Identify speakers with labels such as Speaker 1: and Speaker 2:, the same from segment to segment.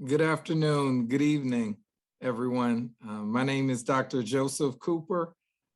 Speaker 1: Good afternoon, good evening, everyone. My name is Dr. Joseph Cooper.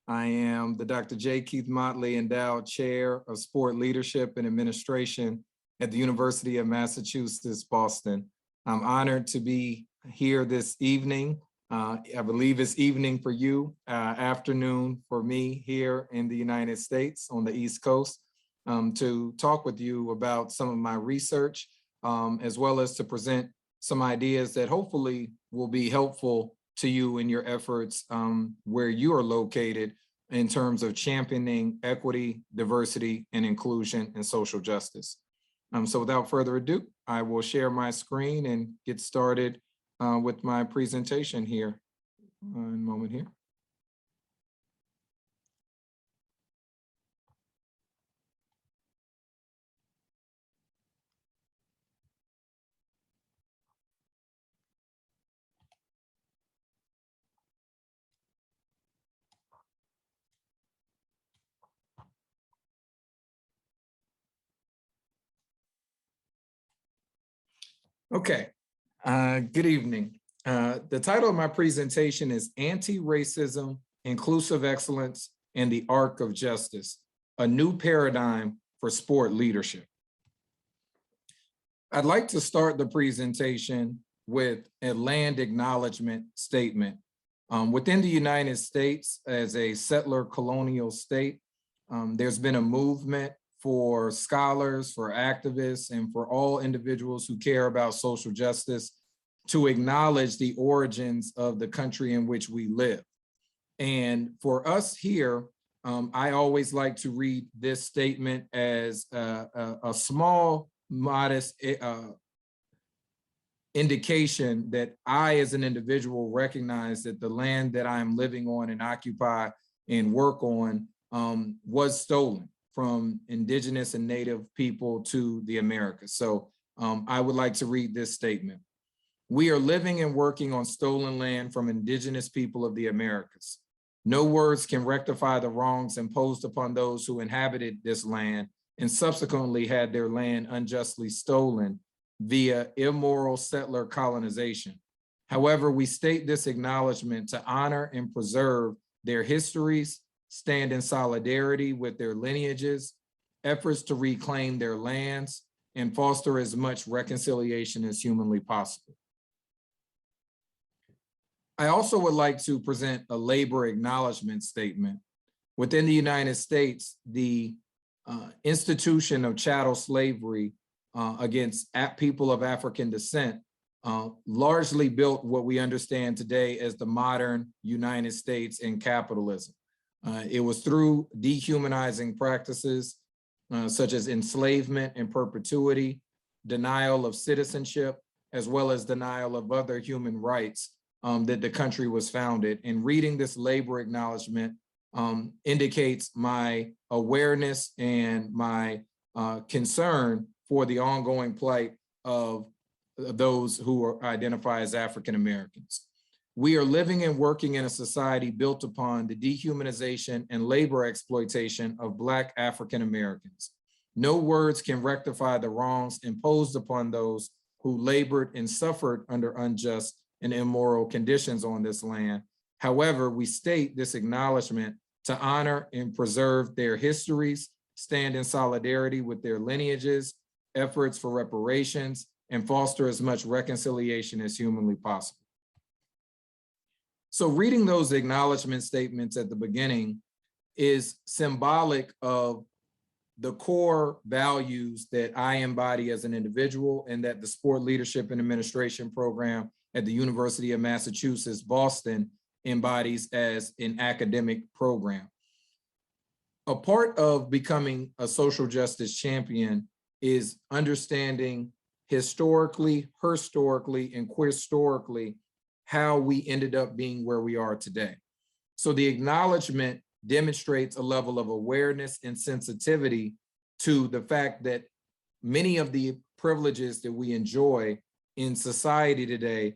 Speaker 1: I am the Dr. J. Keith Motley Endowed Chair of Sport Leadership and Administration at the University of Massachusetts, Boston. I'm honored to be here this evening. I believe it's evening for you, afternoon for me here in the United States on the East Coast, to talk with you about some of my research, as well as to present some ideas that hopefully will be helpful to you in your efforts where you are located in terms of championing equity, diversity, and inclusion and social justice. So without further ado, I will share my screen and get started with my presentation here. One moment here. Okay, good evening. The title of my presentation is Anti-Racism, Inclusive Excellence, and the Arc of Justice, a new paradigm for sport leadership. I'd like to start the presentation with a land acknowledgement statement. Within the United States, as a settler colonial state, there's been a movement for scholars, for activists, and for all individuals who care about social justice to acknowledge the origins of the country in which we live. And for us here, I always like to read this statement as a small, modest indication that I, as an individual, recognize that the land that I'm living on and occupy and work on was stolen from indigenous and native people to the Americas. So I would like to read this statement. We are living and working on stolen land from indigenous people of the Americas. No words can rectify the wrongs imposed upon those who inhabited this land and subsequently had their land unjustly stolen via immoral settler colonization. However, we state this acknowledgement to honor and preserve their histories, stand in solidarity with their lineages, efforts to reclaim their lands, and foster as much reconciliation as humanly possible. I also would like to present a labor acknowledgement statement. Within the United States, the institution of chattel slavery against people of African descent largely built what we understand today as the modern United States and capitalism. It was through dehumanizing practices such as enslavement and perpetuity, denial of citizenship, as well as denial of other human rights that the country was founded. And reading this labor acknowledgement indicates my awareness and my concern for the ongoing plight of those who identify as African Americans. We are living and working in a society built upon the dehumanization and labor exploitation of Black African Americans. No words can rectify the wrongs imposed upon those who labored and suffered under unjust and immoral conditions on this land. However, we state this acknowledgement to honor and preserve their histories, stand in solidarity with their lineages, efforts for reparations, and foster as much reconciliation as humanly possible. So reading those acknowledgement statements at the beginning is symbolic of the core values that I embody as an individual and that the Sport Leadership and Administration program at the University of Massachusetts, Boston embodies as an academic program. A part of becoming a social justice champion is understanding historically, herhistorically, and queerstorically how we ended up being where we are today. So the acknowledgement demonstrates a level of awareness and sensitivity to the fact that many of the privileges that we enjoy in society today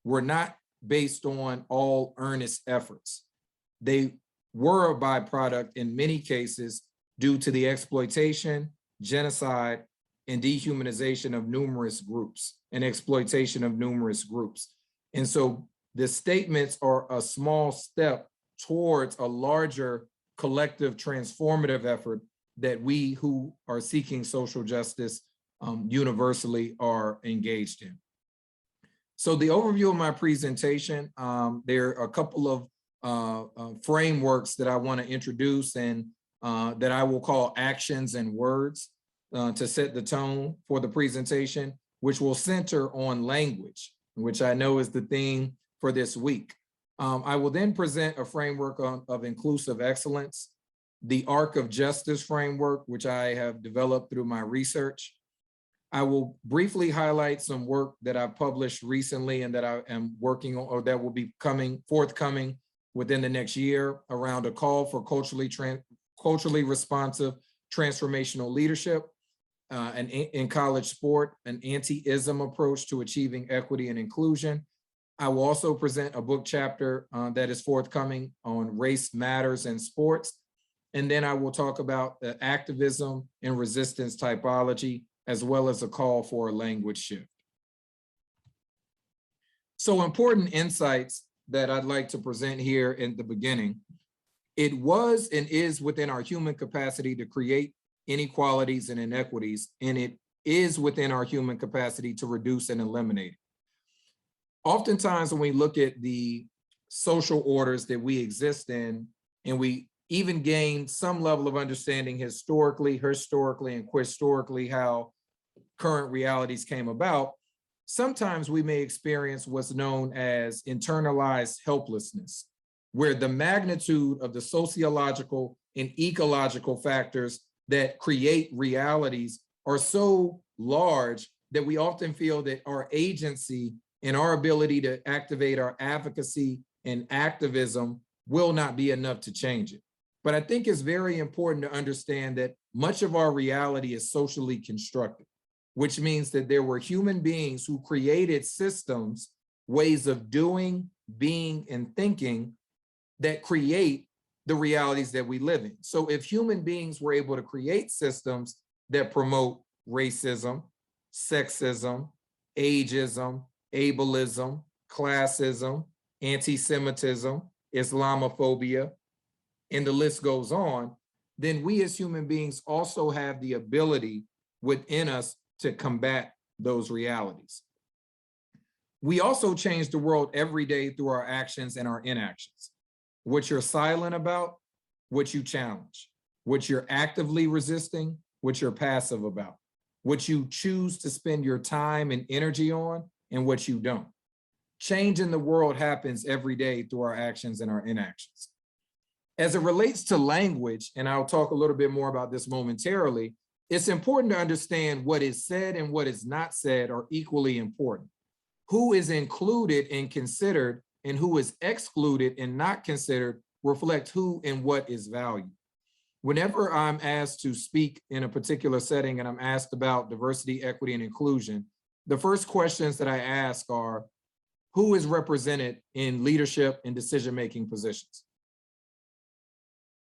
Speaker 1: were not based on all earnest efforts. They were a byproduct in many cases due to the exploitation, genocide, and dehumanization of numerous groups and exploitation of numerous groups. And so the statements are a small step towards a larger collective transformative effort that we who are seeking social justice universally are engaged in. So the overview of my presentation, there are a couple of frameworks that I want to introduce and that I will call actions and words to set the tone for the presentation, which will center on language, which I know is the theme for this week. I will then present a framework of inclusive excellence, the arc of justice framework, which I have developed through my research. I will briefly highlight some work that I've published recently and that I am working on, or that will be forthcoming within the next year, around a call for culturally responsive transformational leadership and in college sport, an anti-ism approach to achieving equity and inclusion. I will also present a book chapter that is forthcoming on race matters in sports. And then I will talk about the activism and resistance typology, as well as a call for a language shift. So important insights that I'd like to present here in the beginning. It was and is within our human capacity to create inequalities and inequities, and it is within our human capacity to reduce and eliminate it. Oftentimes when we look at the social orders that we exist in, and we even gain some level of understanding historically and historically how current realities came about, sometimes we may experience what's known as internalized helplessness, where the magnitude of the sociological and ecological factors that create realities are so large that we often feel that our agency and our ability to activate our advocacy and activism will not be enough to change it. But I think it's very important to understand that much of our reality is socially constructed, which means that there were human beings who created systems, ways of doing, being, and thinking that create the realities that we live in. So if human beings were able to create systems that promote racism, sexism, ageism, ableism, classism, anti-Semitism, Islamophobia, and the list goes on, then we as human beings also have the ability within us to combat those realities. We also change the world every day through our actions and our inactions. What you're silent about, what you challenge, what you're actively resisting, what you're passive about, what you choose to spend your time and energy on, and what you don't. Change in the world happens every day through our actions and our inactions. As it relates to language, and I'll talk a little bit more about this momentarily, it's important to understand what is said and what is not said are equally important. Who is included and considered and who is excluded and not considered reflect who and what is valued. Whenever I'm asked to speak in a particular setting and I'm asked about diversity, equity, and inclusion, the first questions that I ask are, who is represented in leadership and decision-making positions?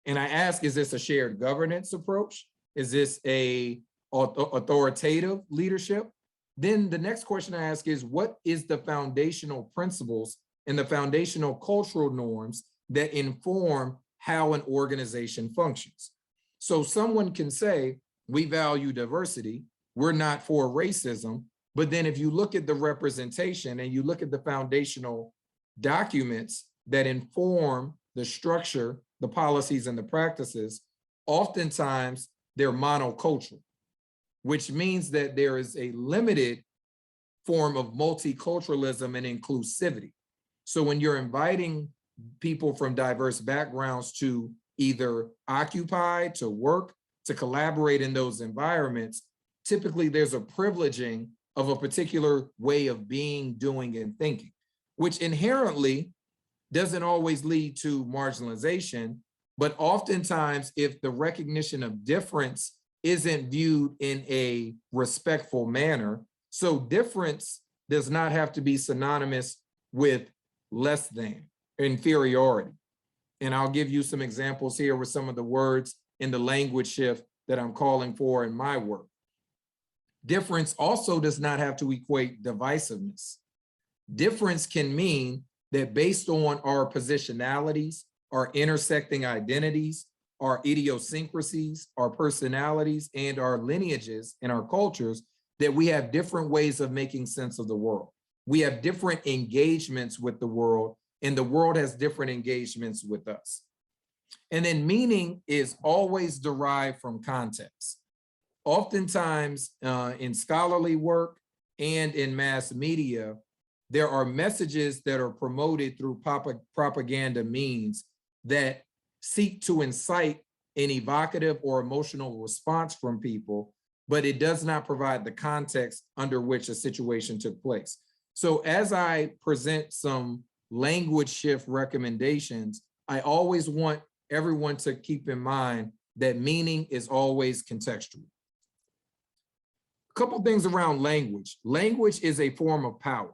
Speaker 1: And I ask, is this a shared governance approach? Is this a authoritative leadership? Then the next question I ask is, what is the foundational principles and the foundational cultural norms that inform how an organization functions? So someone can say, we value diversity, we're not for racism, but then if you look at the representation and you look at the foundational documents that inform the structure, the policies and the practices, oftentimes they're monocultural, which means that there is a limited form of multiculturalism and inclusivity. So when you're inviting people from diverse backgrounds to either occupy, to work, to collaborate in those environments, typically there's a privileging of a particular way of being, doing, and thinking, which inherently doesn't always lead to marginalization, but oftentimes if the recognition of difference isn't viewed in a respectful manner, so difference does not have to be synonymous with less than, inferiority. And I'll give you some examples here with some of the words in the language shift that I'm calling for in my work. Difference also does not have to equate divisiveness. Difference can mean that based on our positionalities, our intersecting identities, our idiosyncrasies, our personalities, and our lineages and our cultures, that we have different ways of making sense of the world. We have different engagements with the world, and the world has different engagements with us. And then meaning is always derived from context. Oftentimes in scholarly work and in mass media, there are messages that are promoted through propaganda means that seek to incite an evocative or emotional response from people, but it does not provide the context under which a situation took place. So as I present some language shift recommendations, I always want everyone to keep in mind that meaning is always contextual. A couple things around language. Language is a form of power.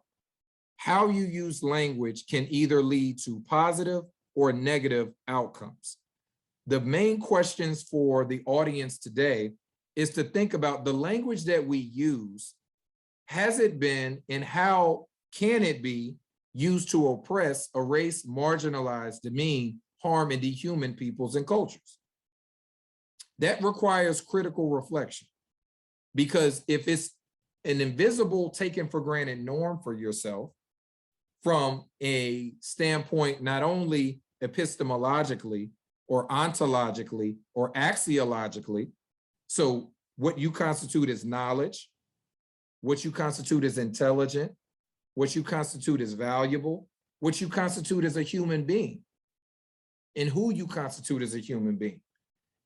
Speaker 1: How you use language can either lead to positive or negative outcomes. The main questions for the audience today is to think about the language that we use. Has it been, and how can it be used to oppress, erase, marginalize, demean, harm, and dehuman peoples and cultures? That requires critical reflection, because if it's an invisible, taken for granted norm for yourself from a standpoint, not only epistemologically or ontologically or axiologically, so what you constitute as knowledge, what you constitute as intelligent, what you constitute as valuable, what you constitute as a human being, and who you constitute as a human being,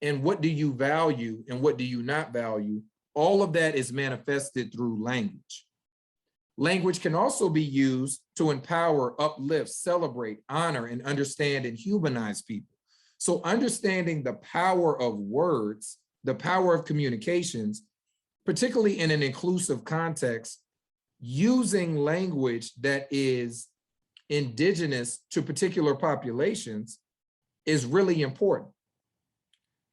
Speaker 1: and what do you value and what do you not value, all of that is manifested through language. Language can also be used to empower, uplift, celebrate, honor, and understand and humanize people. So understanding the power of words, the power of communications, particularly in an inclusive context, using language that is indigenous to particular populations is really important.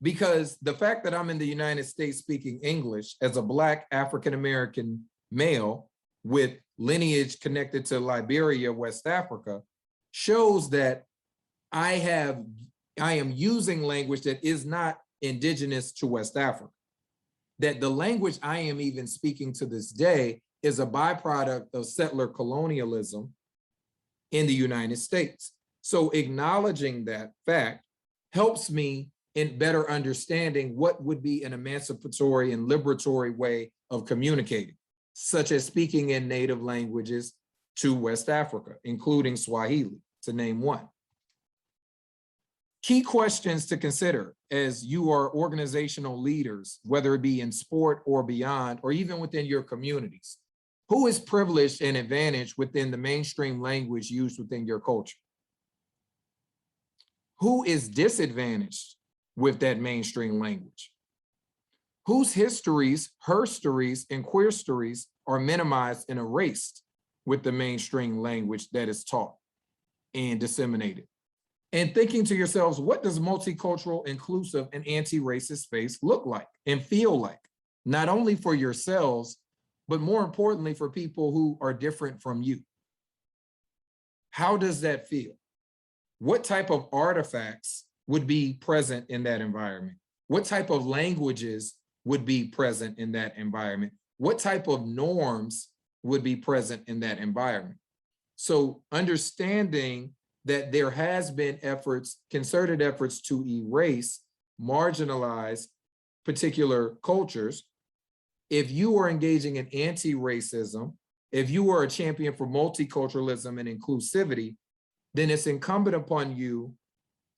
Speaker 1: Because the fact that I'm in the United States speaking English as a Black African-American male with lineage connected to Liberia, West Africa, shows that I am using language that is not indigenous to West Africa. That the language I am even speaking to this day is a byproduct of settler colonialism in the United States. So acknowledging that fact helps me in better understanding what would be an emancipatory and liberatory way of communicating, such as speaking in native languages to West Africa, including Swahili, to name one. Key questions to consider as you are organizational leaders, whether it be in sport or beyond, or even within your communities. Who is privileged and advantaged within the mainstream language used within your culture? Who is disadvantaged with that mainstream language? Whose histories, her stories, and queer stories are minimized and erased with the mainstream language that is taught and disseminated? And thinking to yourselves, what does multicultural, inclusive, and anti-racist space look like and feel like? Not only for yourselves, but more importantly for people who are different from you. How does that feel? What type of artifacts would be present in that environment? What type of languages would be present in that environment? What type of norms would be present in that environment? So understanding that there has been efforts, concerted efforts to erase, marginalize particular cultures. If you are engaging in anti-racism, if you are a champion for multiculturalism and inclusivity, then it's incumbent upon you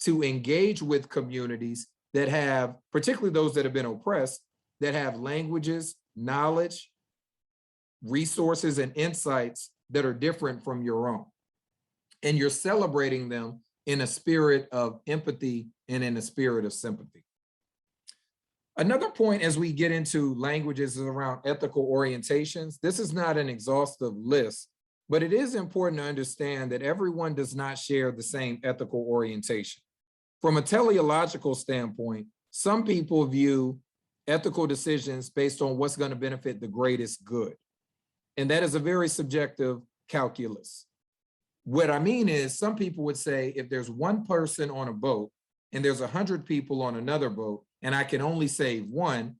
Speaker 1: to engage with communities that have, particularly those that have been oppressed, that have languages, knowledge, resources, and insights that are different from your own. And you're celebrating them in a spirit of empathy and in a spirit of sympathy. Another point as we get into languages is around ethical orientations. This is not an exhaustive list, but it is important to understand that everyone does not share the same ethical orientation. From a teleological standpoint, some people view ethical decisions based on what's going to benefit the greatest good. And that is a very subjective calculus. What I mean is, some people would say if there's one person on a boat and there's 100 people on another boat and I can only save one,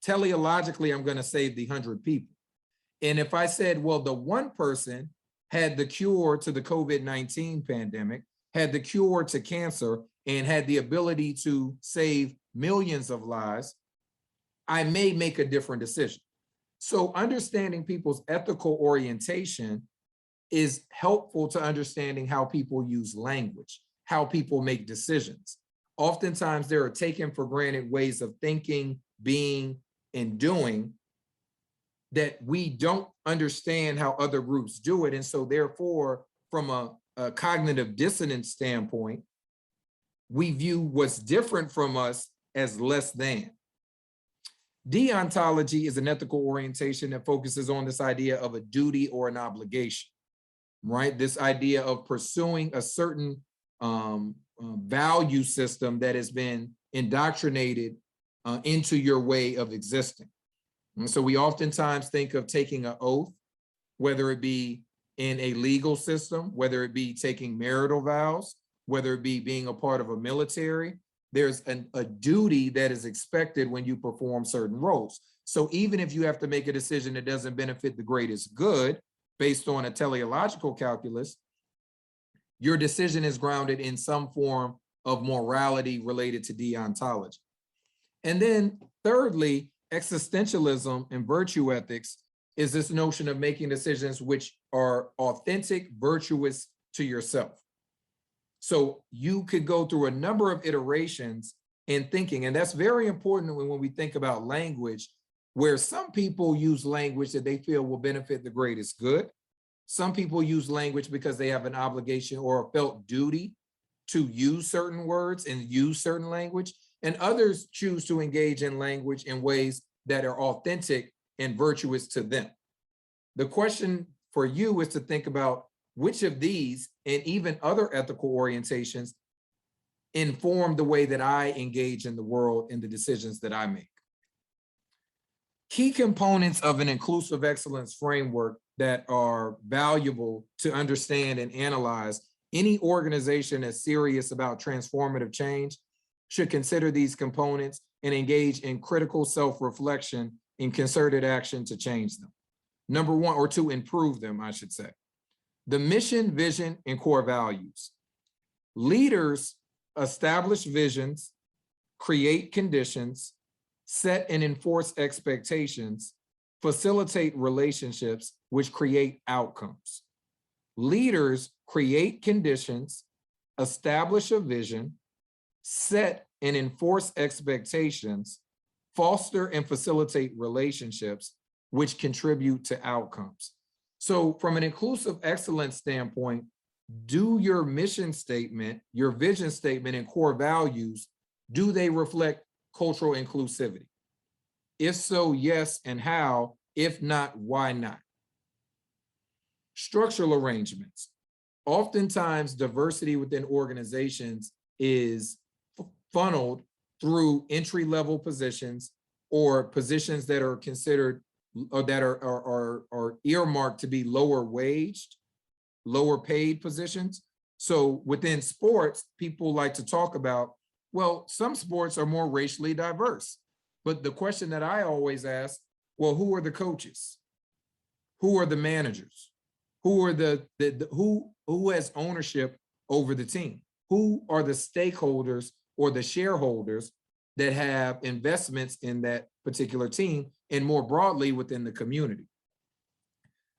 Speaker 1: teleologically, I'm going to save the 100 people. And if I said, well, the one person had the cure to the COVID-19 pandemic, had the cure to cancer, and had the ability to save millions of lives, I may make a different decision. So understanding people's ethical orientation is helpful to understanding how people use language, how people make decisions. Oftentimes there are taken for granted ways of thinking, being, and doing that we don't understand how other groups do it. And so therefore, from a cognitive dissonance standpoint, we view what's different from us as less than. Deontology is an ethical orientation that focuses on this idea of a duty or an obligation, right? This idea of pursuing a certain value system that has been indoctrinated into your way of existing. And so we oftentimes think of taking an oath, whether it be in a legal system, whether it be taking marital vows, whether it be being a part of a military. There's a duty that is expected when you perform certain roles. So even if you have to make a decision that doesn't benefit the greatest good based on a teleological calculus, your decision is grounded in some form of morality related to deontology. And then thirdly, existentialism and virtue ethics is this notion of making decisions which are authentic, virtuous to yourself. So you could go through a number of iterations in thinking, and that's very important when we think about language, where some people use language that they feel will benefit the greatest good. Some people use language because they have an obligation or a felt duty to use certain words and use certain language, and others choose to engage in language in ways that are authentic and virtuous to them. The question for you is to think about which of these and even other ethical orientations inform the way that I engage in the world and the decisions that I make. Key components of an inclusive excellence framework that are valuable to understand and analyze. Any organization that's serious about transformative change should consider these components and engage in critical self-reflection in concerted action to change them. Number one, or to improve them, I should say. The mission, vision, and core values. Leaders establish visions, create conditions, set and enforce expectations, facilitate relationships which create outcomes. Leaders create conditions, establish a vision, set and enforce expectations, foster and facilitate relationships which contribute to outcomes. So from an inclusive excellence standpoint, do your mission statement, your vision statement, and core values, do they reflect cultural inclusivity? If so, yes, and how? If not, why not? Structural arrangements. Oftentimes, diversity within organizations is funneled through entry-level positions or positions that are considered or that are earmarked to be lower waged, lower paid positions. So within sports, people like to talk about, well, some sports are more racially diverse. But the question that I always ask, well, who are the coaches? Who are the managers? Who are who has ownership over the team? Who are the stakeholders or the shareholders that have investments in that particular team, and more broadly within the community?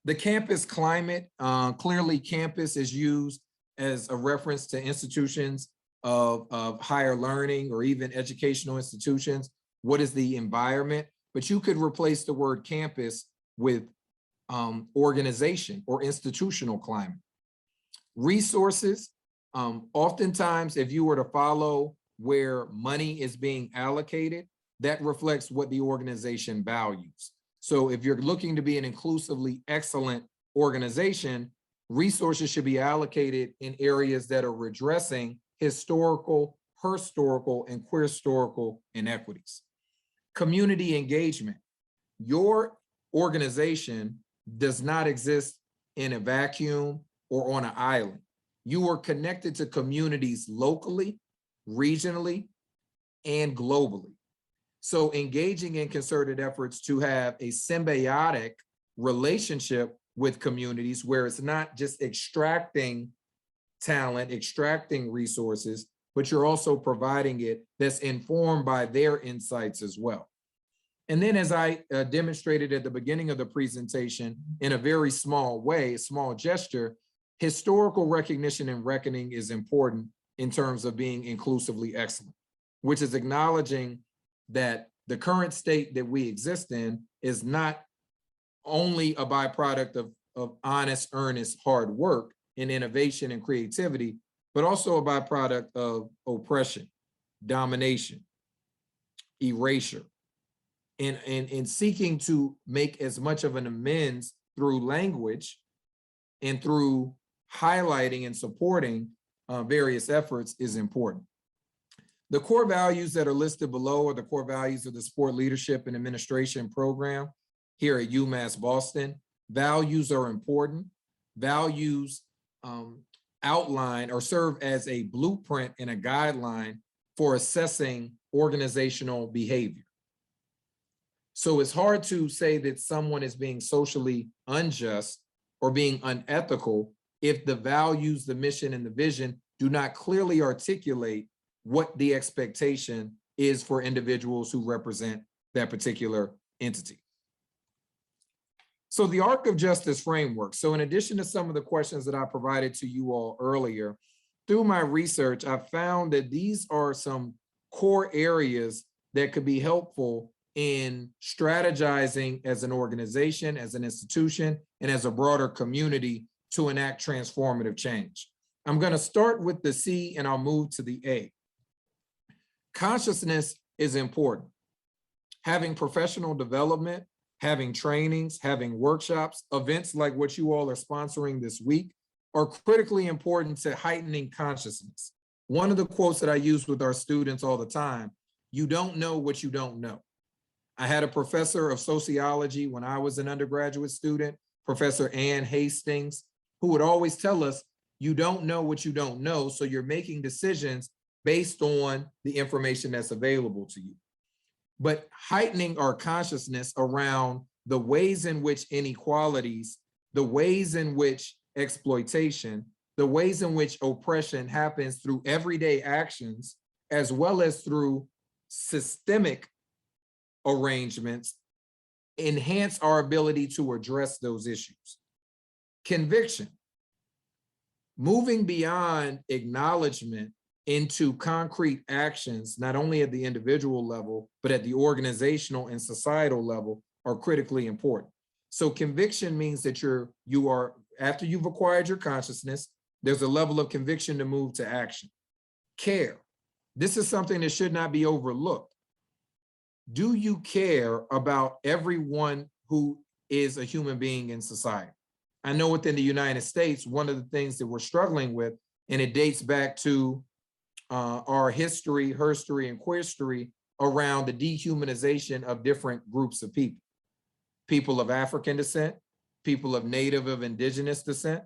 Speaker 1: The campus climate, clearly campus is used as a reference to institutions of higher learning or even educational institutions. What is the environment? But you could replace the word campus with organization or institutional climate. Resources, oftentimes if you were to follow where money is being allocated, that reflects what the organization values. So if you're looking to be an inclusively excellent organization, resources should be allocated in areas that are redressing historical, herhistorical, and queer historical inequities. Community engagement. Your organization does not exist in a vacuum or on an island. You are connected to communities locally, regionally, and globally. So engaging in concerted efforts to have a symbiotic relationship with communities where it's not just extracting talent, extracting resources, but you're also providing it that's informed by their insights as well. And then as I demonstrated at the beginning of the presentation, in a very small way, a small gesture, historical recognition and reckoning is important in terms of being inclusively excellent, which is acknowledging that the current state that we exist in is not only a byproduct of honest, earnest, hard work and innovation and creativity, but also a byproduct of oppression, domination, erasure, and seeking to make as much of an amends through language and through highlighting and supporting various efforts is important. The core values that are listed below are the core values of the Sport Leadership and Administration program here at UMass Boston. Values are important. Values outline or serve as a blueprint and a guideline for assessing organizational behavior. So it's hard to say that someone is being socially unjust or being unethical if the values, the mission, and the vision do not clearly articulate what the expectation is for individuals who represent that particular entity. So the arc of justice framework. So in addition to some of the questions that I provided to you all earlier, through my research, I found that these are some core areas that could be helpful in strategizing as an organization, as an institution, and as a broader community to enact transformative change. I'm going to start with the C and I'll move to the A. Consciousness is important. Having professional development, having trainings, having workshops, events like what you all are sponsoring this week are critically important to heightening consciousness. One of the quotes that I use with our students all the time, you don't know what you don't know. I had a professor of sociology when I was an undergraduate student, Professor Ann Hastings, who would always tell us, you don't know what you don't know, so you're making decisions based on the information that's available to you. But heightening our consciousness around the ways in which inequalities, the ways in which exploitation, the ways in which oppression happens through everyday actions, as well as through systemic arrangements, enhance our ability to address those issues. Conviction, moving beyond acknowledgement into concrete actions, not only at the individual level, but at the organizational and societal level, are critically important. So conviction means that you are, after you've acquired your consciousness, there's a level of conviction to move to action. Care. This is something that should not be overlooked. Do you care about everyone who is a human being in society? I know within the United States, one of the things that we're struggling with, and it dates back to our history, herstory, and queerstory around the dehumanization of different groups of people. People of African descent, people of native of indigenous descent.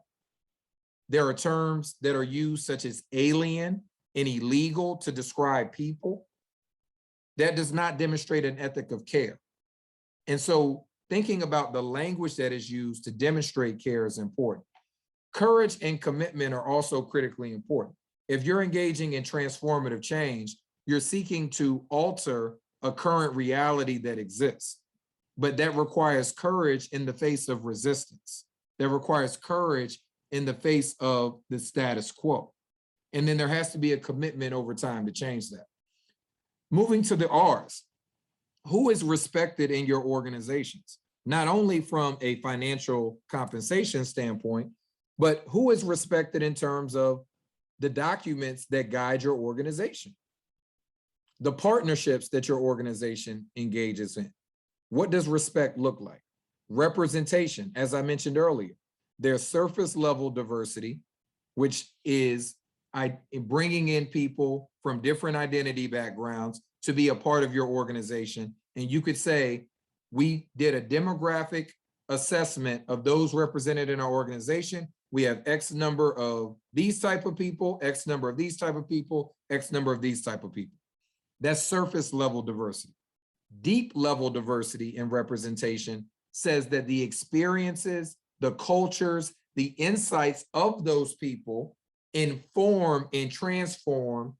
Speaker 1: There are terms that are used such as alien and illegal to describe people. That does not demonstrate an ethic of care. And so thinking about the language that is used to demonstrate care is important. Courage and commitment are also critically important. If you're engaging in transformative change, you're seeking to alter a current reality that exists, but that requires courage in the face of resistance. That requires courage in the face of the status quo. And then there has to be a commitment over time to change that. Moving to the R's, who is respected in your organizations? Not only from a financial compensation standpoint, but who is respected in terms of the documents that guide your organization, the partnerships that your organization engages in. What does respect look like? Representation, as I mentioned earlier, there's surface level diversity, which is bringing in people from different identity backgrounds to be a part of your organization. And you could say, we did a demographic assessment of those represented in our organization. We have X number of these type of people, X number of these type of people, X number of these type of people. That's surface level diversity. Deep level diversity and representation says that the experiences, the cultures, the insights of those people inform and transform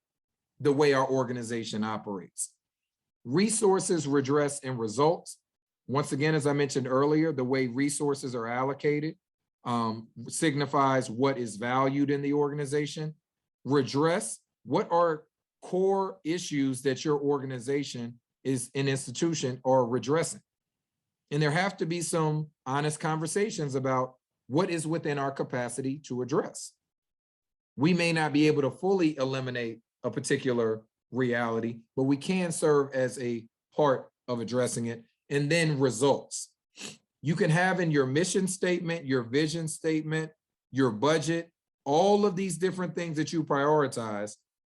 Speaker 1: the way our organization operates. Resources, redress, and results. Once again, as I mentioned earlier, the way resources are allocated signifies what is valued in the organization. Redress, what are core issues that your organization is an institution or redressing? And there have to be some honest conversations about what is within our capacity to address. We may not be able to fully eliminate a particular reality, but we can serve as a part of addressing it. And then results. You can have in your mission statement, your vision statement, your budget, all of these different things that you prioritize,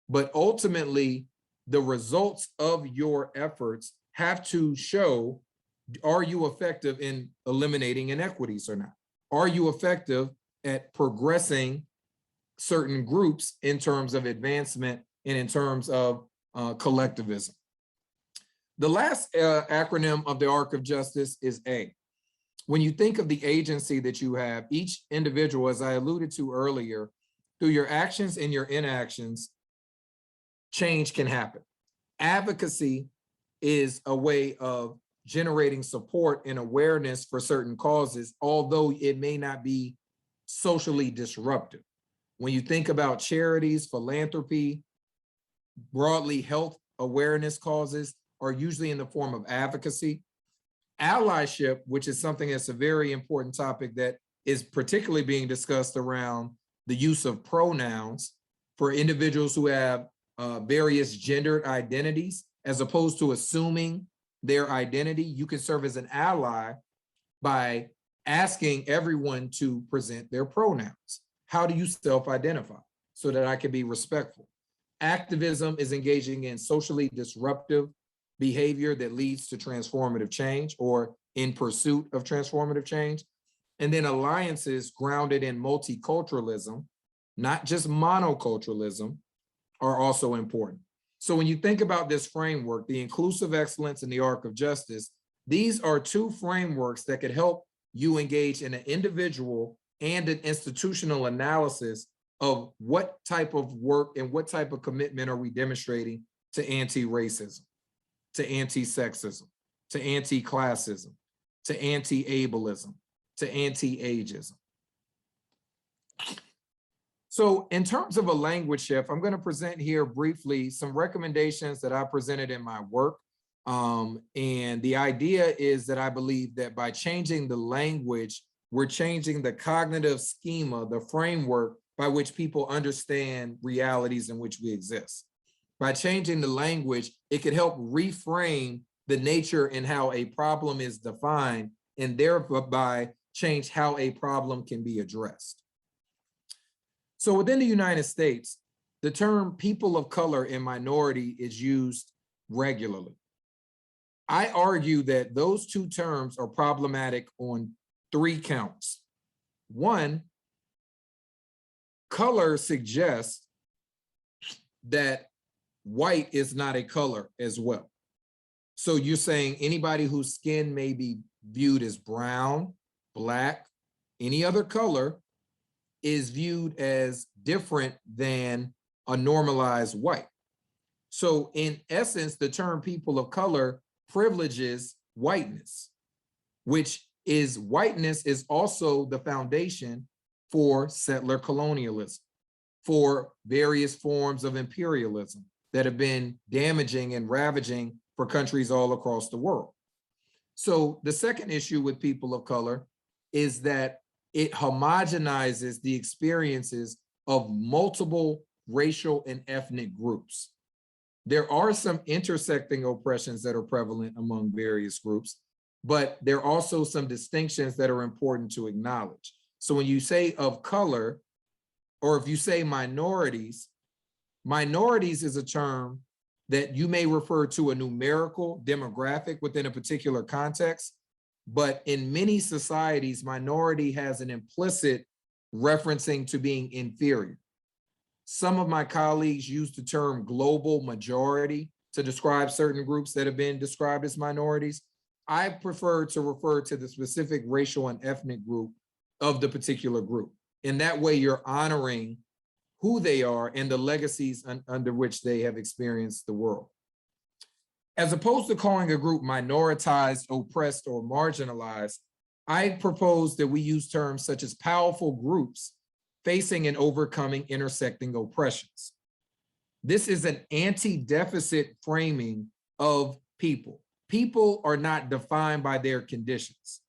Speaker 1: but ultimately the results of your efforts have to show, are you effective in eliminating inequities or not? Are you effective at progressing certain groups in terms of advancement and in terms of collectivism? The last acronym of the arc of justice is A. When you think of the agency that you have, each individual, as I alluded to earlier, through your actions and your inactions, change can happen. Advocacy is a way of generating support and awareness for certain causes, although it may not be socially disruptive. When you think about charities, philanthropy, broadly health awareness causes are usually in the form of advocacy. Allyship, which is something that's a very important topic that is particularly being discussed around the use of pronouns for individuals who have various gendered identities, as opposed to assuming their identity. You can serve as an ally by asking everyone to present their pronouns. How do you self-identify so that I can be respectful? Activism is engaging in socially disruptive behavior that leads to transformative change or in pursuit of transformative change. And then alliances grounded in multiculturalism, not just monoculturalism, are also important. So when you think about this framework, the inclusive excellence and the arc of justice, these are two frameworks that could help you engage in an individual and an institutional analysis of what type of work and what type of commitment are we demonstrating to anti-racism, to anti-sexism, to anti-classism, to anti-ableism, to anti-ageism. So in terms of a language shift, I'm going to present here briefly some recommendations that I presented in my work. And the idea is that I believe that by changing the language, we're changing the cognitive schema, the framework by which people understand realities in which we exist. By changing the language, it could help reframe the nature and how a problem is defined, and thereby change how a problem can be addressed. So within the United States, the term people of color and minority is used regularly. I argue that those two terms are problematic on 3 counts. One, color suggests that white is not a color as well. So you're saying anybody whose skin may be viewed as brown, black, any other color is viewed as different than a normalized white. So in essence, the term people of color privileges whiteness, which is whiteness is also the foundation for settler colonialism, for various forms of imperialism that have been damaging and ravaging for countries all across the world. So the second issue with people of color is that it homogenizes the experiences of multiple racial and ethnic groups. There are some intersecting oppressions that are prevalent among various groups, but there are also some distinctions that are important to acknowledge. So when you say of color, or if you say minorities, minorities is a term that you may refer to a numerical demographic within a particular context, but in many societies, minority has an implicit referencing to being inferior. Some of my colleagues use the term global majority to describe certain groups that have been described as minorities. I prefer to refer to the specific racial and ethnic group of the particular group. In that way, you're honoring who they are and the legacies under which they have experienced the world. As opposed to calling a group minoritized, oppressed, or marginalized, I propose that we use terms such as powerful groups facing and overcoming intersecting oppressions. This is an anti-deficit framing of people. People are not defined by their conditions.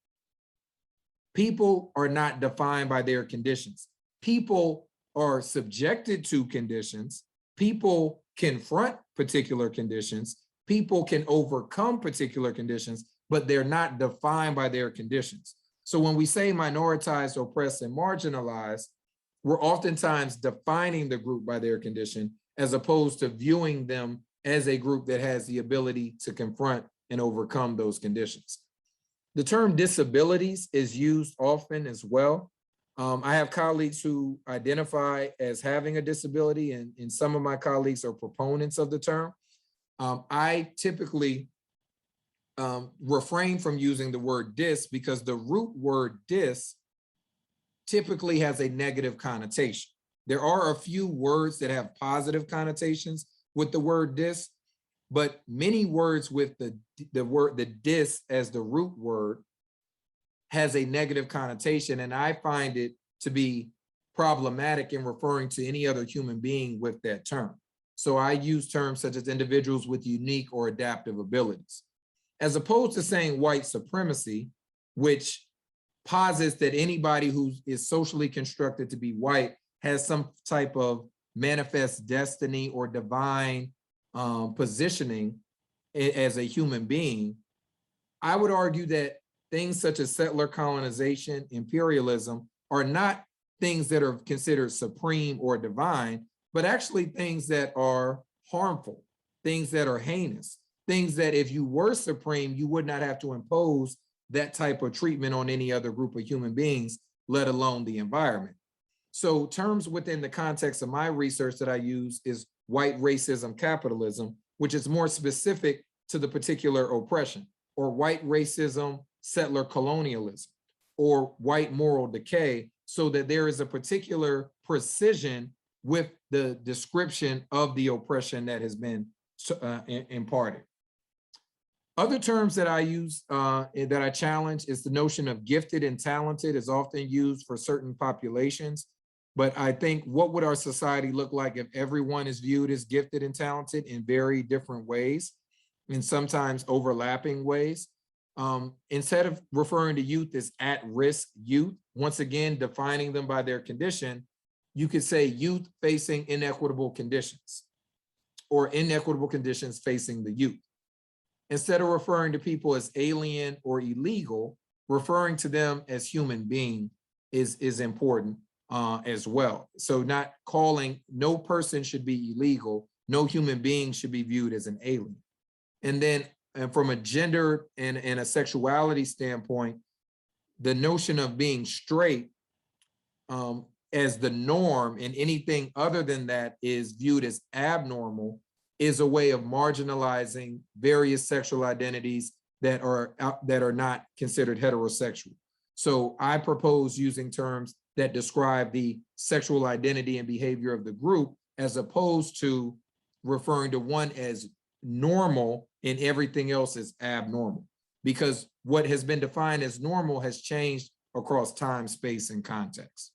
Speaker 1: People are not defined by their conditions. People are subjected to conditions. People confront particular conditions. People can overcome particular conditions, but they're not defined by their conditions. So when we say minoritized, oppressed, and marginalized, we're oftentimes defining the group by their condition as opposed to viewing them as a group that has the ability to confront and overcome those conditions. The term disabilities is used often as well. I have colleagues who identify as having a disability, and some of my colleagues are proponents of the term. I typically refrain from using the word dis because the root word dis typically has a negative connotation. There are a few words that have positive connotations with the word dis, but many words with the dis as the root word has a negative connotation, and I find it to be problematic in referring to any other human being with that term. So I use terms such as individuals with unique or adaptive abilities, as opposed to saying white supremacy, which posits that anybody who is socially constructed to be white has some type of manifest destiny or divine positioning as a human being. I would argue that things such as settler colonization, imperialism are not things that are considered supreme or divine, but actually things that are harmful, things that are heinous, things that if you were supreme, you would not have to impose that type of treatment on any other group of human beings, let alone the environment. So terms within the context of my research that I use is white racism capitalism, which is more specific to the particular oppression, or white racism settler colonialism, or white moral decay, so that there is a particular precision with the description of the oppression that has been imparted. Other terms that I use, that I challenge, is the notion of gifted and talented is often used for certain populations. But I think, what would our society look like if everyone is viewed as gifted and talented in very different ways, and sometimes overlapping ways? Instead of referring to youth as at-risk youth, once again, defining them by their condition, you could say youth facing inequitable conditions, or inequitable conditions facing the youth. Instead of referring to people as alien or illegal, referring to them as human being is important as well. So not calling, no person should be illegal, no human being should be viewed as an alien. And then from a gender and a sexuality standpoint, the notion of being straight as the norm, and anything other than that is viewed as abnormal, is a way of marginalizing various sexual identities that are not considered heterosexual. So I propose using terms that describe the sexual identity and behavior of the group, as opposed to referring to one as normal and everything else is abnormal, because what has been defined as normal has changed across time, space, and context.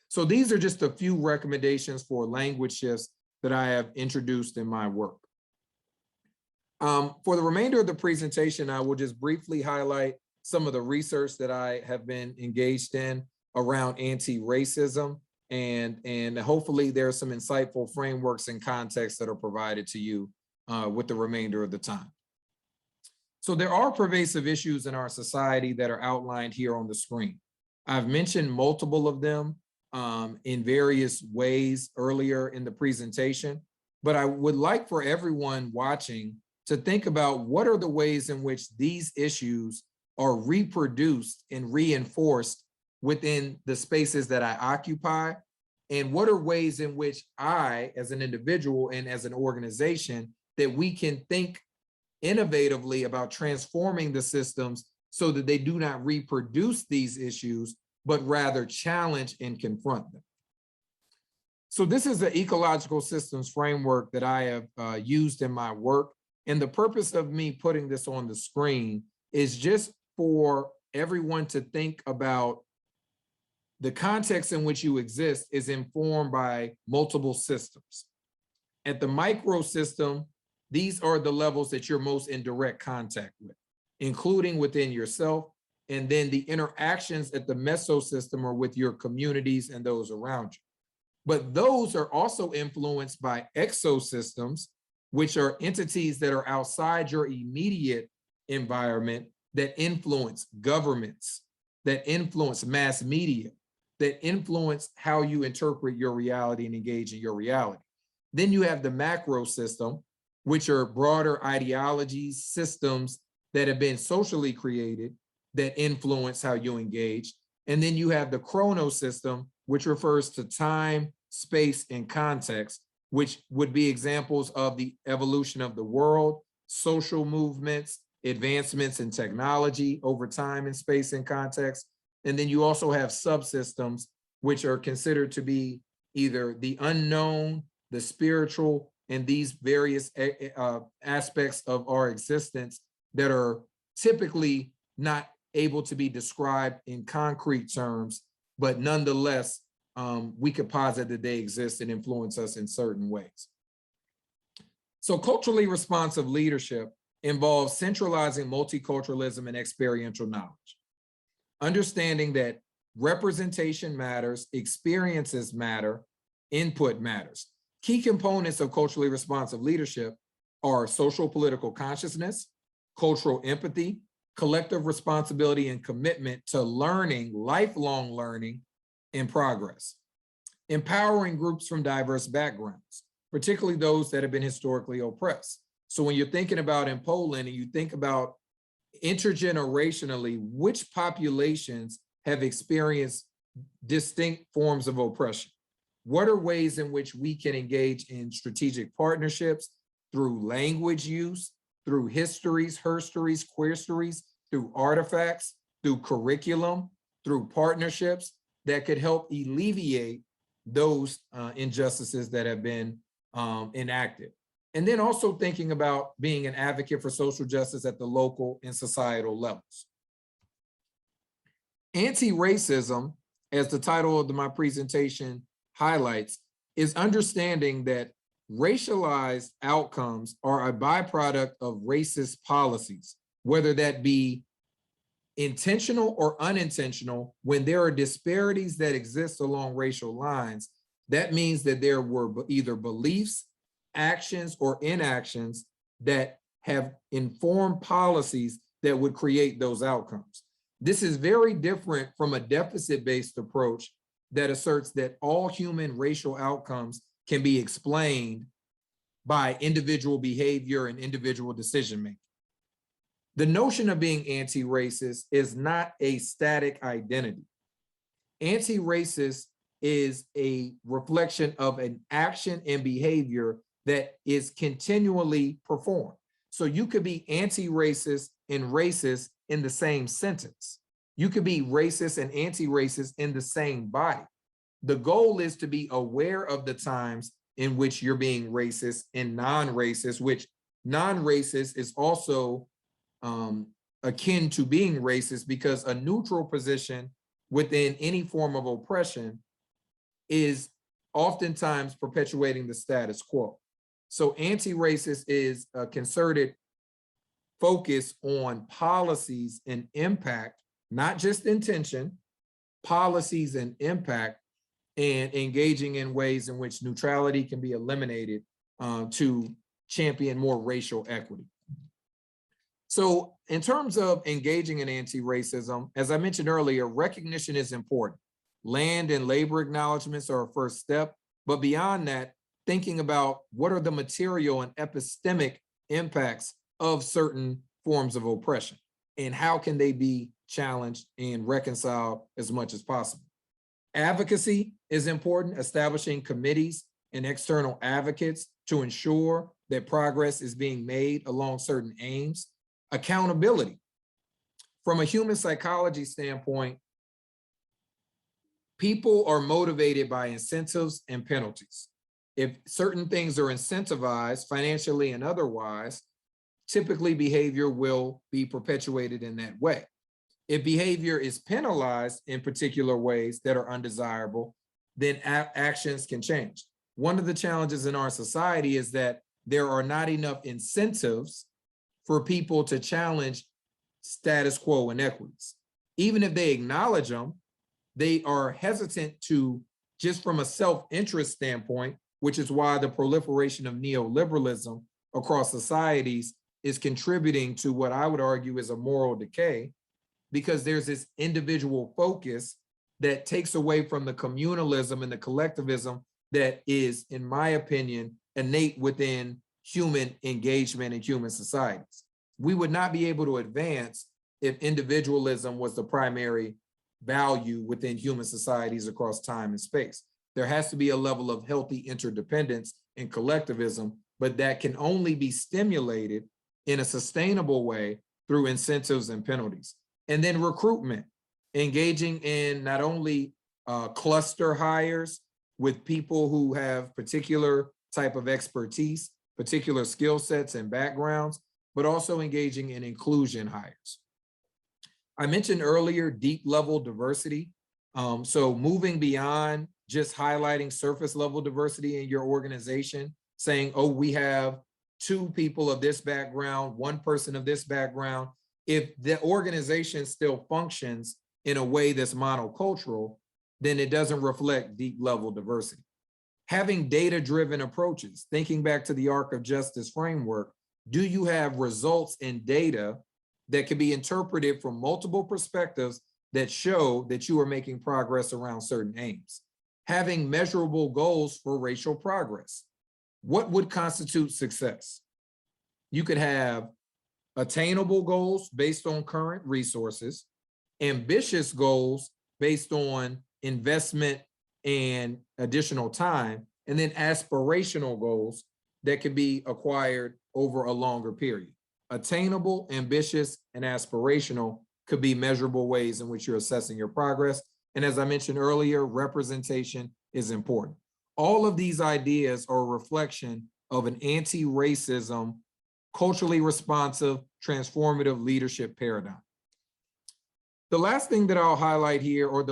Speaker 1: So these are just a few recommendations for language shifts that I have introduced in my work. For the remainder of the presentation, I will just briefly highlight some of the research that I have been engaged in around anti-racism, and hopefully there are some insightful frameworks and contexts that are provided to you with the remainder of the time. So there are pervasive issues in our society that are outlined here on the screen. I've mentioned multiple of them in various ways earlier in the presentation, But I would like for everyone watching to think about what are the ways in which these issues are reproduced and reinforced within the spaces that I occupy, and what are ways in which I, as an individual and as an organization, that we can think innovatively about transforming the systems so that they do not reproduce these issues, but rather challenge and confront them. So this is the ecological systems framework that I have used in my work. And the purpose of me putting this on the screen is just for everyone to think about the context in which you exist is informed by multiple systems. At the micro system, these are the levels that you're most in direct contact with, including within yourself, and then the interactions at the mesosystem are with your communities and those around you. But those are also influenced by exosystems, which are entities that are outside your immediate environment that influence governments, that influence mass media, that influence how you interpret your reality and engage in your reality. Then you have the macro system, which are broader ideologies, systems that have been socially created that influence how you engage. And then you have the chrono system, which refers to time, space, and context, which would be examples of the evolution of the world, social movements, advancements in technology over time and space and context. And then you also have subsystems, which are considered to be either the unknown, the spiritual, and these various aspects of our existence that are typically not able to be described in concrete terms, but nonetheless, we could posit that they exist and influence us in certain ways. So culturally responsive leadership involves centralizing multiculturalism and experiential knowledge, understanding that representation matters, experiences matter, input matters. Key components of culturally responsive leadership are social political consciousness, cultural empathy, collective responsibility and commitment to learning, lifelong learning, and progress. Empowering groups from diverse backgrounds, particularly those that have been historically oppressed. So when you're thinking about in Poland and you think about intergenerationally, which populations have experienced distinct forms of oppression? What are ways in which we can engage in strategic partnerships through language use, through histories, herstories, queerstories, through artifacts, through curriculum, through partnerships that could help alleviate those injustices that have been enacted. And then also thinking about being an advocate for social justice at the local and societal levels. Anti-racism, as the title of my presentation highlights, is understanding that racialized outcomes are a byproduct of racist policies, whether that be intentional or unintentional. When there are disparities that exist along racial lines, that means that there were either beliefs, actions, or inactions that have informed policies that would create those outcomes. This is very different from a deficit-based approach that asserts that all human racial outcomes can be explained by individual behavior and individual decision-making. The notion of being anti-racist is not a static identity. Anti-racist is a reflection of an action and behavior that is continually performed. So you could be anti-racist and racist in the same sentence. You could be racist and anti-racist in the same body. The goal is to be aware of the times in which you're being racist and non-racist, which non-racist is also akin to being racist, because a neutral position within any form of oppression is oftentimes perpetuating the status quo. So anti-racist is a concerted focus on policies and impact, not just intention, policies and impact, and engaging in ways in which neutrality can be eliminated to champion more racial equity. So in terms of engaging in anti-racism, as I mentioned earlier, recognition is important. Land and labor acknowledgements are a first step, but beyond that, thinking about what are the material and epistemic impacts of certain forms of oppression and how can they be challenged and reconciled as much as possible. Advocacy is important, establishing committees and external advocates to ensure that progress is being made along certain aims. Accountability. From a human psychology standpoint, people are motivated by incentives and penalties. If certain things are incentivized financially and otherwise, typically behavior will be perpetuated in that way. If behavior is penalized in particular ways that are undesirable, then actions can change. One of the challenges in our society is that there are not enough incentives for people to challenge status quo inequities. Even if they acknowledge them, they are hesitant to, just from a self-interest standpoint, which is why the proliferation of neoliberalism across societies is contributing to what I would argue is a moral decay, because there's this individual focus that takes away from the communalism and the collectivism that is, in my opinion, innate within human engagement in human societies. We would not be able to advance if individualism was the primary value within human societies across time and space. There has to be a level of healthy interdependence and collectivism, but that can only be stimulated in a sustainable way through incentives and penalties. And then recruitment, engaging in not only cluster hires with people who have particular type of expertise, particular skill sets and backgrounds, but also engaging in inclusion hires. I mentioned earlier deep level diversity. So moving beyond just highlighting surface level diversity in your organization, saying, oh, we have 2 people of this background, 1 person of this background. If the organization still functions in a way that's monocultural, then it doesn't reflect deep level diversity. Having data-driven approaches, thinking back to the arc of justice framework, do you have results in data that can be interpreted from multiple perspectives that show that you are making progress around certain aims? Having measurable goals for racial progress. What would constitute success? You could have attainable goals based on current resources, ambitious goals based on investment and additional time, and then aspirational goals that can be acquired over a longer period. Attainable, ambitious, and aspirational could be measurable ways in which you're assessing your progress. And as I mentioned earlier, representation is important. All of these ideas are a reflection of an anti-racism, culturally responsive, transformative leadership paradigm. The last thing that I'll highlight here, or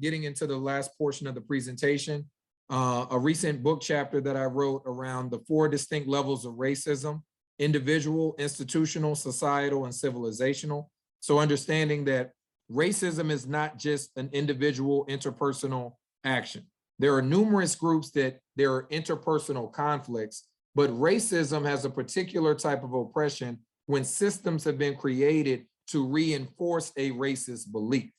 Speaker 1: getting into the last portion of the presentation, a recent book chapter that I wrote around the 4 distinct levels of racism: individual, institutional, societal, and civilizational. So understanding that racism is not just an individual interpersonal action. There are numerous groups that there are interpersonal conflicts, but racism has a particular type of oppression when systems have been created to reinforce a racist belief,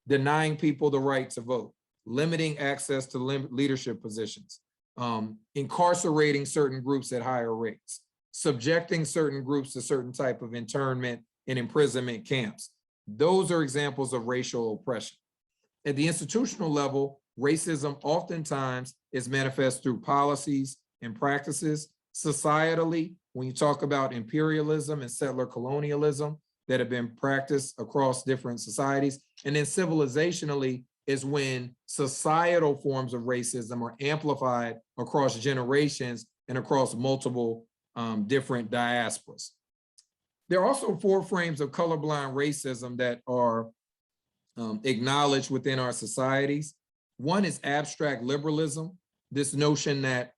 Speaker 1: denying people the right to vote, limiting access to leadership positions, incarcerating certain groups at higher rates, subjecting certain groups to certain type of internment and imprisonment camps. Those are examples of racial oppression. At the institutional level, racism oftentimes is manifest through policies and practices. Societally, when you talk about imperialism and settler colonialism that have been practiced across different societies, and then civilizationally is when societal forms of racism are amplified across generations and across multiple different diasporas. There are also 4 frames of colorblind racism that are acknowledged within our societies. One is abstract liberalism, this notion that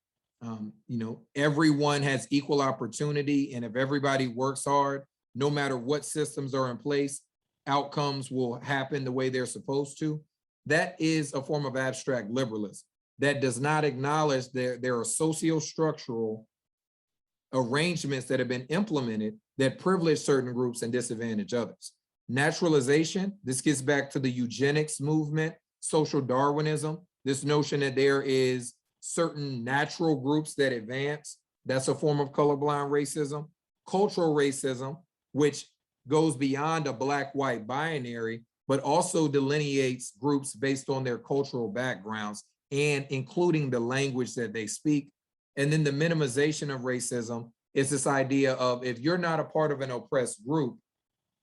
Speaker 1: everyone has equal opportunity, and if everybody works hard, no matter what systems are in place, outcomes will happen the way they're supposed to. That is a form of abstract liberalism that does not acknowledge that there are socio-structural arrangements that have been implemented that privilege certain groups and disadvantage others. Naturalization, this gets back to the eugenics movement, social Darwinism, this notion that there is certain natural groups that advance. That's a form of colorblind racism. Cultural racism, which goes beyond a black-white binary, but also delineates groups based on their cultural backgrounds and including the language that they speak. And then the minimization of racism is this idea of, if you're not a part of an oppressed group,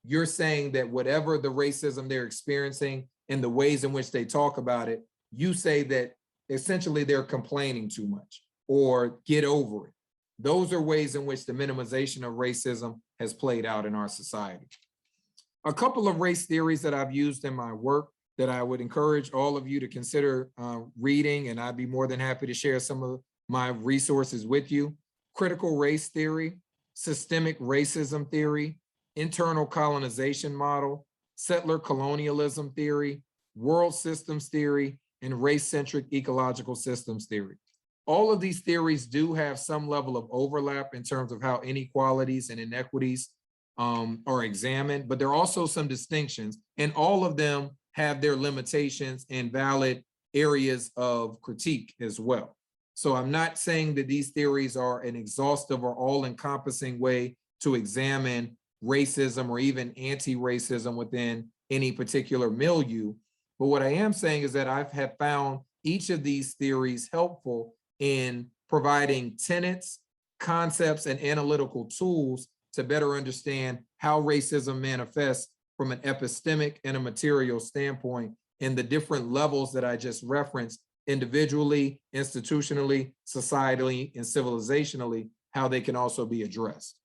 Speaker 1: you're saying that whatever the racism they're experiencing and the ways in which they talk about it, you say that essentially they're complaining too much or get over it. Those are ways in which the minimization of racism has played out in our society. A couple of race theories that I've used in my work that I would encourage all of you to consider reading, and I'd be more than happy to share some of my resources with you. Critical race theory, systemic racism theory, internal colonization model, settler colonialism theory, world systems theory, and race-centric ecological systems theory. All of these theories do have some level of overlap in terms of how inequalities and inequities are examined, but there are also some distinctions, and all of them have their limitations and valid areas of critique as well. So I'm not saying that these theories are an exhaustive or all-encompassing way to examine racism or even anti-racism within any particular milieu. But what I am saying is that I have found each of these theories helpful in providing tenets, concepts, and analytical tools to better understand how racism manifests from an epistemic and a material standpoint, and the different levels that I just referenced, individually, institutionally, societally, and civilizationally, how they can also be addressed.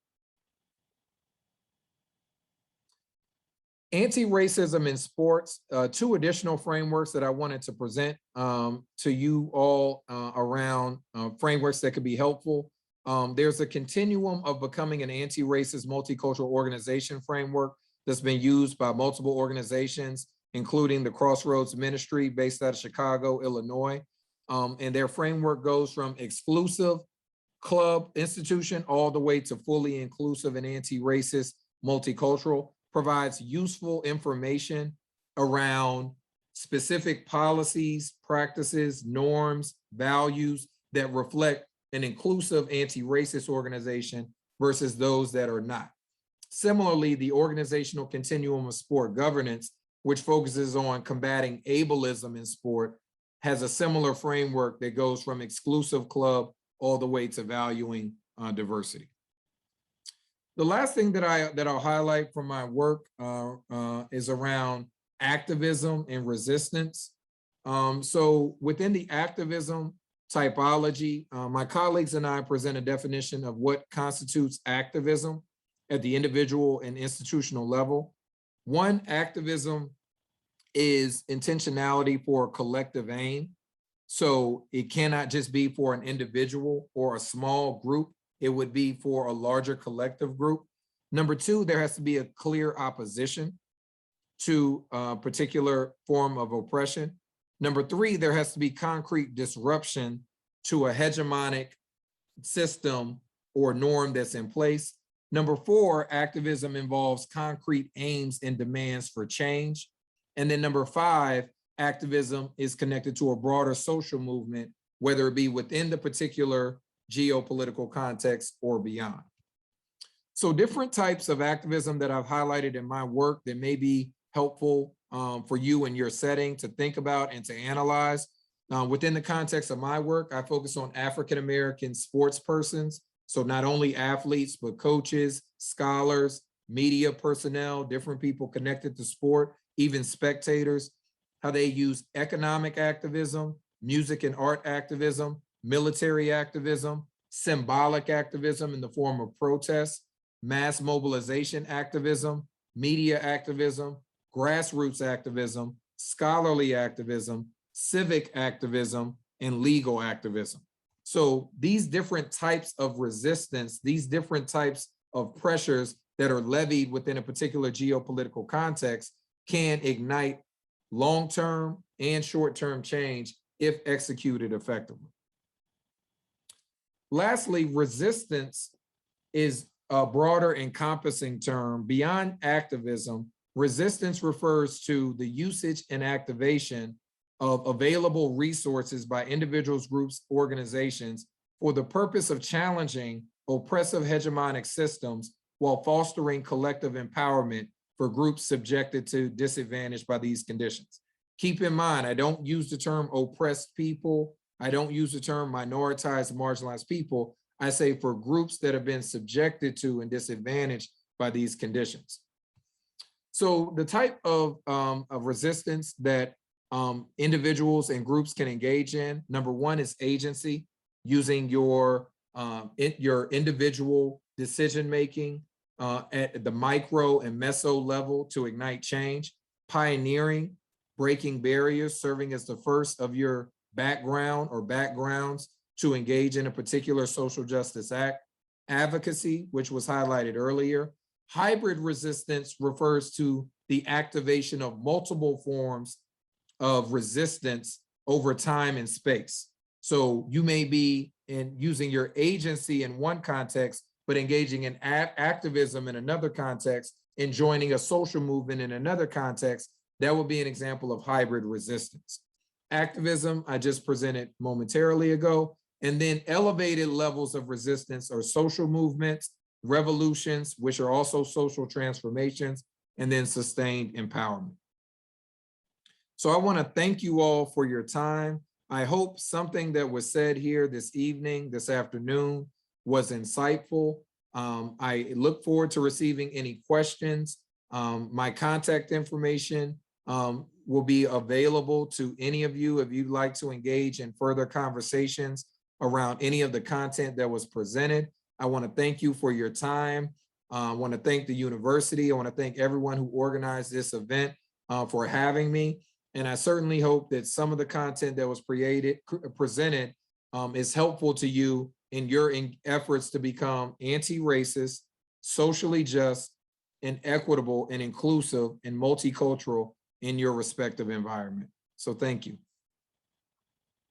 Speaker 1: Anti-racism in sports, two additional frameworks that I wanted to present to you all around frameworks that could be helpful. There's a continuum of becoming an anti-racist multicultural organization framework that's been used by multiple organizations, including the Crossroads Ministry based out of Chicago, Illinois. And their framework goes from exclusive club institution all the way to fully inclusive and anti-racist multicultural, provides useful information around specific policies, practices, norms, values that reflect an inclusive anti-racist organization versus those that are not. Similarly, the organizational continuum of sport governance, which focuses on combating ableism in sport, has a similar framework that goes from exclusive club all the way to valuing diversity. The last thing that I'll highlight from my work is around activism and resistance. So within the activism typology, my colleagues and I present a definition of what constitutes activism at the individual and institutional level. One, activism is intentionality for a collective aim. So it cannot just be for an individual or a small group. It would be for a larger collective group. Number two, there has to be a clear opposition to a particular form of oppression. Number three, there has to be concrete disruption to a hegemonic system or norm that's in place. Number four, activism involves concrete aims and demands for change. And then number five, activism is connected to a broader social movement, whether it be within the particular geopolitical context or beyond. So different types of activism that I've highlighted in my work that may be helpful for you in your setting to think about and to analyze. Within the context of my work, I focus on African-American sports persons. So not only athletes, but coaches, scholars, media personnel, different people connected to sport, even spectators, how they use economic activism, music and art activism, military activism, symbolic activism in the form of protests, mass mobilization activism, media activism, grassroots activism, scholarly activism, civic activism, and legal activism. So these different types of resistance, these different types of pressures that are levied within a particular geopolitical context can ignite long-term and short-term change if executed effectively. Lastly, resistance is a broader encompassing term. Beyond activism, resistance refers to the usage and activation of available resources by individuals, groups, organizations for the purpose of challenging oppressive hegemonic systems while fostering collective empowerment for groups subjected to disadvantage by these conditions. Keep in mind, I don't use the term oppressed people. I don't use the term minoritized, marginalized people. I say for groups that have been subjected to and disadvantaged by these conditions. So the type of resistance that individuals and groups can engage in, number one is agency, using your individual decision-making at the micro and meso level to ignite change. Pioneering, breaking barriers, serving as the first of your background or backgrounds to engage in a particular social justice act. Advocacy, which was highlighted earlier. Hybrid resistance refers to the activation of multiple forms of resistance over time and space. So you may be using your agency in one context, but engaging in activism in another context and joining a social movement in another context. That would be an example of hybrid resistance. Activism, I just presented momentarily ago, and then elevated levels of resistance or social movements, revolutions, which are also social transformations, and then sustained empowerment. So I want to thank you all for your time. I hope something that was said here this evening, this afternoon, was insightful. I look forward to receiving any questions. My contact information will be available to any of you if you'd like to engage in further conversations around any of the content that was presented. I want to thank you for your time. I want to thank the university. I want to thank everyone who organized this event for having me. And I certainly hope that some of the content that was presented is helpful to you in your efforts to become anti-racist, socially just, and equitable and inclusive and multicultural in your respective environment. So thank you.